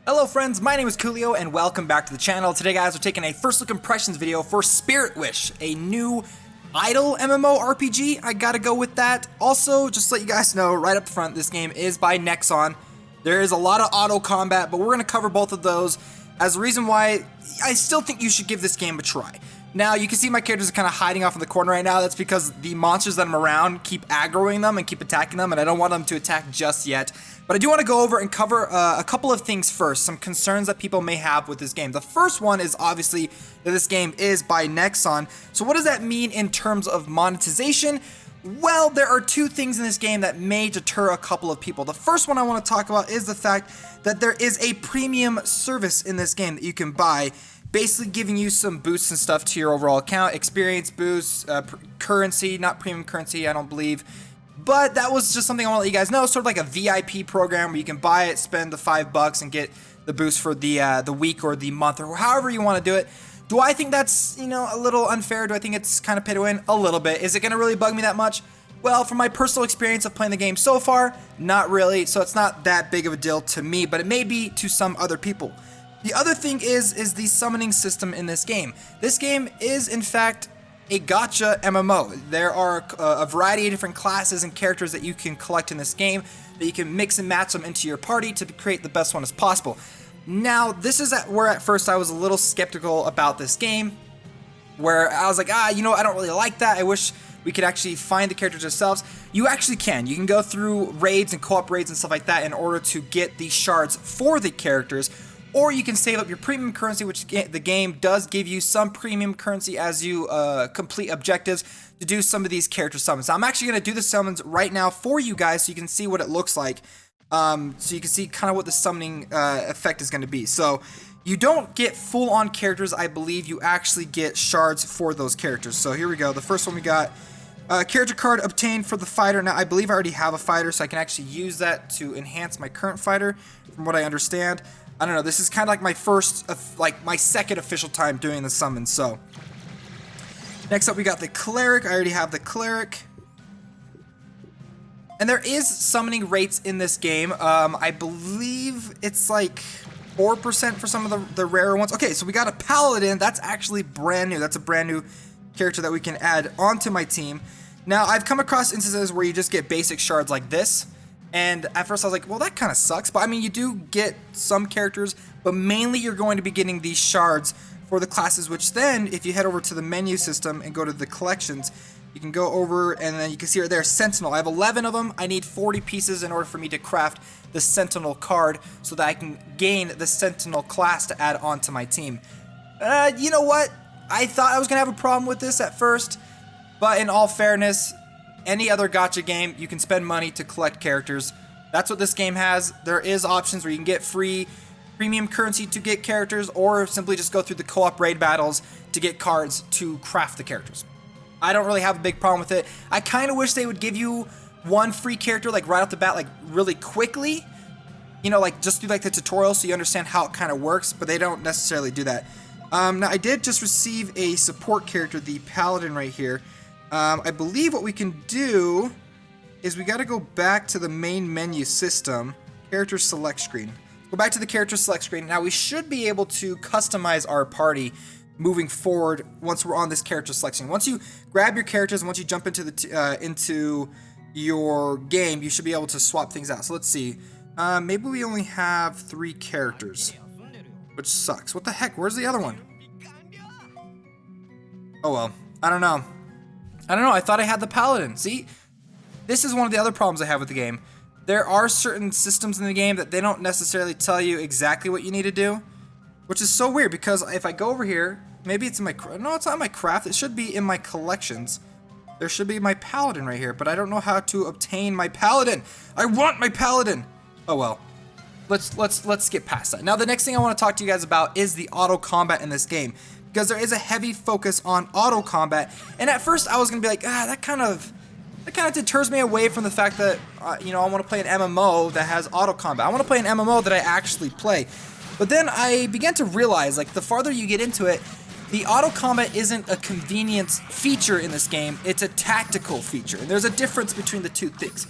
Hello friends, my name is Koolio and welcome back to the channel. Today guys, we're taking a first look impressions video for Spiritwish, a new idle MMORPG. I gotta go with that. Also, just to let you guys know right up front, this game is by Nexon. There is a lot of auto combat, but we're gonna cover both of those as a reason why I still think you should give this game a try. Now, you can see my characters are kind of hiding off in the corner right now. That's because the monsters that I'm around keep aggroing them and keep attacking them, and I don't want them to attack just yet. But I do want to go over and cover a couple of things first, some concerns that people may have with this game. The first one is obviously that this game is by Nexon. So what does that mean in terms of monetization? Well, there are two things in this game that may deter a couple of people. The first one I want to talk about is the fact that there is a premium service in this game that you can buy, basically giving you some boosts and stuff to your overall account, experience boosts, currency, not premium currency, I don't believe. But that was just something I want to let you guys know, sort of like a VIP program where you can buy it, spend the $5 and get the boost for the week or the month or however you want to do it. Do I think that's, a little unfair? Do I think it's kind of pay to win? A little bit. Is it going to really bug me that much? Well, from my personal experience of playing the game so far, not really. So it's not that big of a deal to me, but it may be to some other people. The other thing is the summoning system in this game. This game is, in fact, a gacha MMO. There are a variety of different classes and characters that you can collect in this game that you can mix and match them into your party to create the best one as possible. Now, this is where at first I was a little skeptical about this game, where I was like, I don't really like that. I wish we could actually find the characters ourselves. You actually can. You can go through raids and co-op raids and stuff like that in order to get the shards for the characters. Or you can save up your premium currency, which the game does give you some premium currency as you complete objectives to do some of these character summons. Now, I'm actually going to do the summons right now for you guys so you can see what it looks like. So you can see kind of what the summoning effect is going to be. So you don't get full-on characters. I believe you actually get shards for those characters. So here we go. The first one we got. Character card obtained for the fighter. Now, I believe I already have a fighter, so I can actually use that to enhance my current fighter, from what I understand. I don't know, this is kind of like my first, my second official time doing the summons, so. Next up we got the Cleric. I already have the Cleric. And there is summoning rates in this game. I believe it's like 4% for some of the rarer ones. Okay, so we got a Paladin. That's actually brand new. That's a brand new character that we can add onto my team. Now, I've come across instances where you just get basic shards like this. And at first I was like, well, that kind of sucks. But I mean, you do get some characters, but mainly you're going to be getting these shards for the classes, which then, if you head over to the menu system and go to the collections, you can go over and then you can see right there, Sentinel. I have 11 of them. I need 40 pieces in order for me to craft the Sentinel card so that I can gain the Sentinel class to add onto my team. You know what? I thought I was going to have a problem with this at first, but in all fairness, any other gacha game, you can spend money to collect characters. That's what this game has. There is options where you can get free premium currency to get characters, or simply just go through the co-op raid battles to get cards to craft the characters. I don't really have a big problem with it. I kind of wish they would give you one free character like right off the bat, like really quickly. Like just do like the tutorial so you understand how it kind of works, but they don't necessarily do that. Now I did just receive a support character, the Paladin right here. I believe what we can do is we got to go back to the main menu system, character select screen. Go back to the character select screen. Now we should be able to customize our party moving forward once we're on this character selection. Once you grab your characters and once you jump into your game, you should be able to swap things out. So let's see. Maybe we only have 3 characters, which sucks. What the heck? Where's the other one? Oh well. I don't know. I thought I had the Paladin. See, this is one of the other problems I have with the game. There are certain systems in the game that they don't necessarily tell you exactly what you need to do, which is so weird because if I go over here, maybe it's in my, no, it's not in my craft. It should be in my collections. There should be my Paladin right here, but I don't know how to obtain my Paladin. I want my Paladin. Oh well. Let's get past that. Now the next thing I want to talk to you guys about is the auto combat in this game, because there is a heavy focus on auto combat. And at first I was gonna be like, that kind of deters me away from the fact that I want to play an MMO that has auto combat. I want to play an MMO that I actually play. But then I began to realize, like, the farther you get into it, the auto combat isn't a convenience feature in this game. It's a tactical feature, and there's a difference between the two things.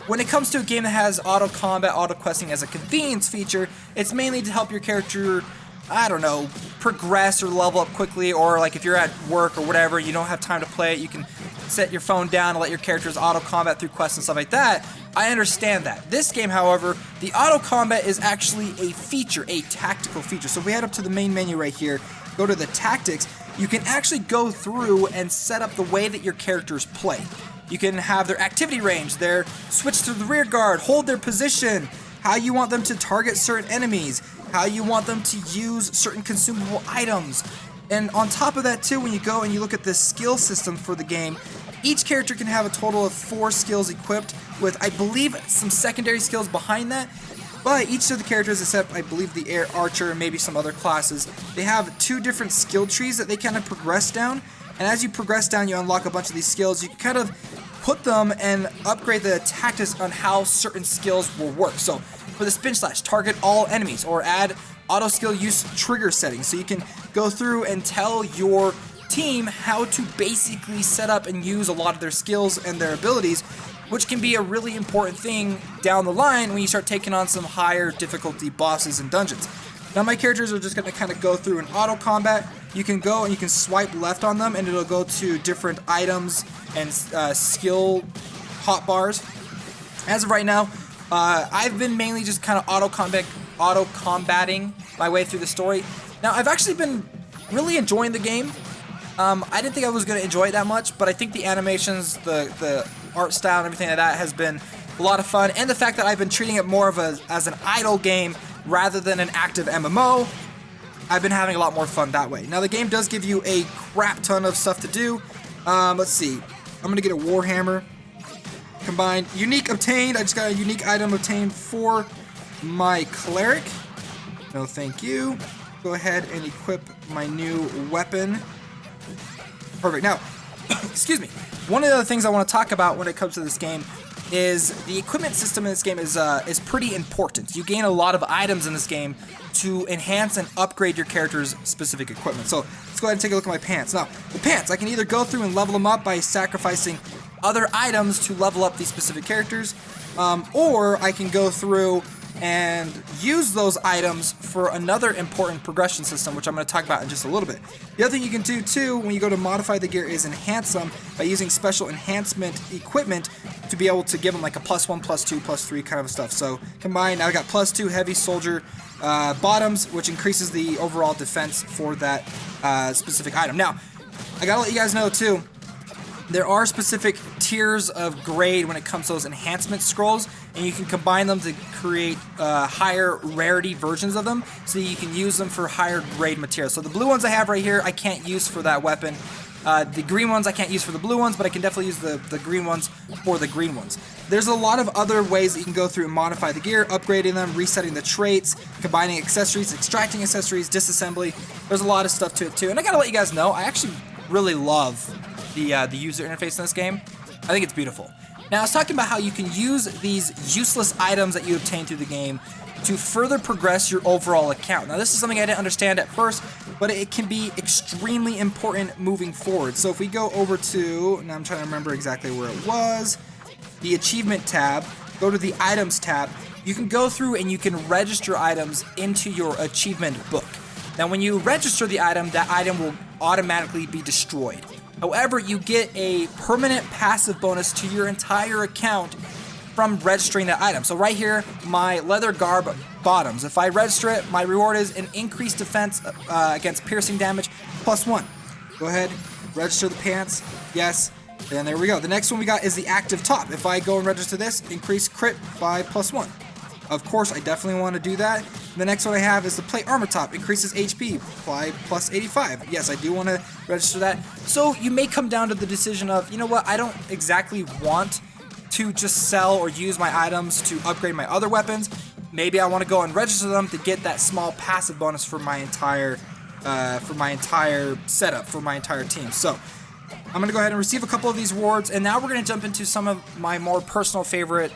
when it comes to a game that has auto combat, auto questing as a convenience feature, it's mainly to help your character, I don't know, progress or level up quickly, or like if you're at work or whatever, you don't have time to play it, you can set your phone down and let your characters auto combat through quests and stuff like that. I understand that. This game, however, the auto combat is actually a feature, a tactical feature. So if we head up to the main menu right here, go to the tactics, you can actually go through and set up the way that your characters play. You can have their activity range, their switch to the rear guard, hold their position, how you want them to target certain enemies, how you want them to use certain consumable items. And on top of that too, when you go and you look at the skill system for the game, each character can have a total of 4 skills equipped with, I believe, some secondary skills behind that. But each of the characters, except I believe the air archer and maybe some other classes, they have 2 different skill trees that they kind of progress down. And as you progress down, you unlock a bunch of these skills. You can kind of put them and upgrade the tactics on how certain skills will work. So for the spin slash, target all enemies, or add auto skill use trigger settings. So you can go through and tell your team how to basically set up and use a lot of their skills and their abilities, which can be a really important thing down the line when you start taking on some higher difficulty bosses and dungeons. Now my characters are just going to kind of go through an auto combat. You can go and you can swipe left on them and it'll go to different items and skill hotbars. As of right now, I've been mainly just kind of auto combating my way through the story. Now I've actually been really enjoying the game. I didn't think I was going to enjoy it that much, but I think the animations, the art style and everything like that has been a lot of fun, and the fact that I've been treating it more of as an idle game rather than an active MMO, I've been having a lot more fun that way. Now the game does give you a crap ton of stuff to do. Let's see, I'm going to get a Warhammer combined. Unique obtained, I just got a unique item obtained for my cleric. No thank you. Go ahead and equip my new weapon. Perfect. Now, excuse me. One of the other things I want to talk about when it comes to this game is the equipment system in this game is pretty important. You gain a lot of items in this game to enhance and upgrade your character's specific equipment. So let's go ahead and take a look at my pants. Now, the pants, I can either go through and level them up by sacrificing other items to level up these specific characters, or I can go through and use those items for another important progression system, which I'm going to talk about in just a little bit. The other thing you can do too when you go to modify the gear is enhance them by using special enhancement equipment to be able to give them like a +1, +2, +3 kind of stuff. So combined, now I got +2 heavy soldier bottoms, which increases the overall defense for that specific item. Now, I gotta let you guys know too, there are specific tiers of grade when it comes to those enhancement scrolls, and you can combine them to create higher rarity versions of them, so you can use them for higher grade materials. So the blue ones I have right here, I can't use for that weapon. The green ones I can't use for the blue ones, but I can definitely use the green ones for the green ones. There's a lot of other ways that you can go through and modify the gear, upgrading them, resetting the traits, combining accessories, extracting accessories, disassembly. There's a lot of stuff to it too, and I gotta let you guys know, I actually really love the user interface in this game. I think it's beautiful. Now, I was talking about how you can use these useless items that you obtain through the game to further progress your overall account. Now, this is something I didn't understand at first, but it can be extremely important moving forward. So if we go over to, now I'm trying to remember exactly where it was, the achievement tab, go to the items tab, you can go through and you can register items into your achievement book. Now, when you register the item, that item will automatically be destroyed. However, you get a permanent passive bonus to your entire account from registering that item. So right here, my leather garb bottoms. If I register it, my reward is an increased defense against piercing damage +1. Go ahead, register the pants. Yes, and there we go. The next one we got is the active top. If I go and register this, increase crit by +1. Of course, I definitely want to do that. The next one I have is the plate armor top, increases HP by +85. Yes, I do want to register that. So you may come down to the decision of, you know what, I don't exactly want to just sell or use my items to upgrade my other weapons. Maybe I want to go and register them to get that small passive bonus for my entire setup, for my entire team. So I'm going to go ahead and receive a couple of these rewards, and now we're going to jump into some of my more personal favorite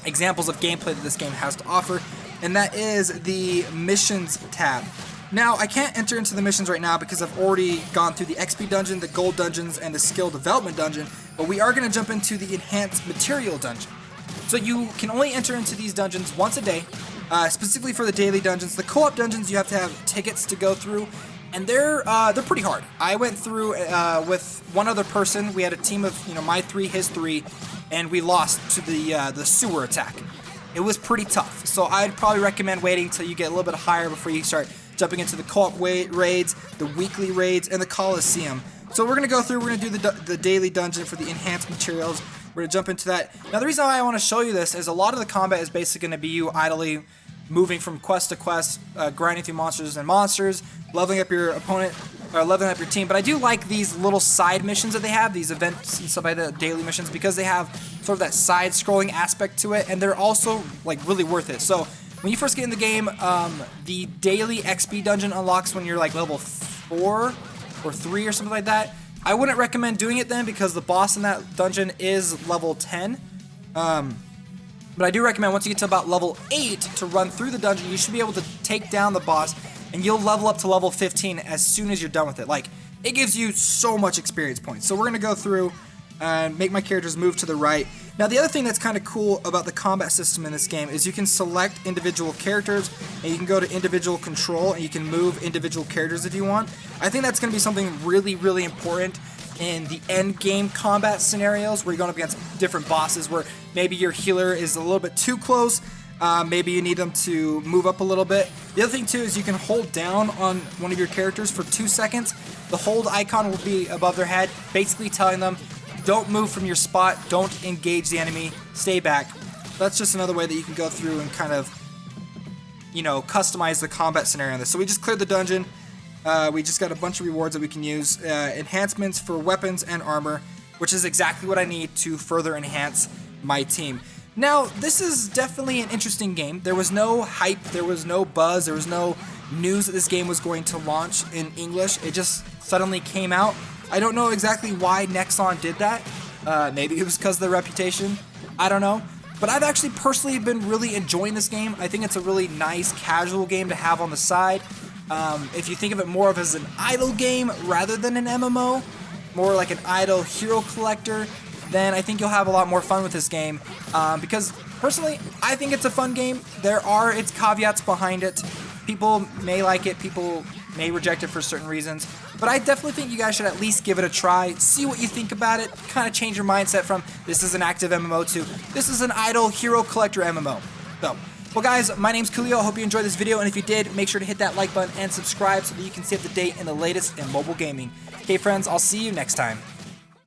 examples of gameplay that this game has to offer, and that is the missions tab. Now, I can't enter into the missions right now because I've already gone through the XP dungeon, the gold dungeons, and the skill development dungeon, but we are going to jump into the enhanced material dungeon. So you can only enter into these dungeons once a day, specifically for the daily dungeons. The co-op dungeons, you have to have tickets to go through, and they're pretty hard. I went through with one other person. We had a team of my 3, his 3, and we lost to the sewer attack. It was pretty tough, so I'd probably recommend waiting until you get a little bit higher before you start jumping into the co-op raids, the weekly raids, and the Coliseum. So we're going to go through, we're going to do the daily dungeon for the enhanced materials. We're going to jump into that. Now the reason why I want to show you this is a lot of the combat is basically going to be you idly moving from quest to quest, grinding through monsters and monsters, leveling up your opponent, or leveling up your team. But I do like these little side missions that they have, these events and stuff like that, daily missions, because they have sort of that side-scrolling aspect to it, and they're also like really worth it. So when you first get in the game, the daily XP dungeon unlocks when you're like level 4 or 3 or something like that. I wouldn't recommend doing it then because the boss in that dungeon is level 10. But I do recommend once you get to about level 8 to run through the dungeon, you should be able to take down the boss, and you'll level up to level 15 as soon as you're done with it. Like, it gives you so much experience points. So we're going to go through and make my characters move to the right. Now the other thing that's kind of cool about the combat system in this game is you can select individual characters, and you can go to individual control, and you can move individual characters if you want. I think that's going to be something really, really important in the end game combat scenarios where you're going up against different bosses where maybe your healer is a little bit too close, maybe you need them to move up a little bit. The other thing too is you can hold down on one of your characters for 2 seconds. The hold icon will be above their head, basically telling them don't move from your spot, don't engage the enemy, stay back. That's just another way that you can go through and kind of, customize the combat scenario on this. So we just cleared the dungeon. We just got a bunch of rewards that we can use. Enhancements for weapons and armor, which is exactly what I need to further enhance my team. Now, this is definitely an interesting game. There was no hype, there was no buzz, there was no news that this game was going to launch in English. It just suddenly came out. I don't know exactly why Nexon did that. Maybe it was because of their reputation. I don't know. But I've actually personally been really enjoying this game. I think it's a really nice casual game to have on the side. If you think of it more of as an idle game rather than an MMO, more like an idle hero collector, then I think you'll have a lot more fun with this game. Because personally, I think it's a fun game. There are its caveats behind it. People may like it, people may reject it for certain reasons, but I definitely think you guys should at least give it a try, see what you think about it, kind of change your mindset from this is an active MMO to this is an idle hero collector MMO. So, well guys, my name's Koolio. I hope you enjoyed this video, and if you did, make sure to hit that like button and subscribe so that you can stay up to date in the latest in mobile gaming. Okay friends, I'll see you next time.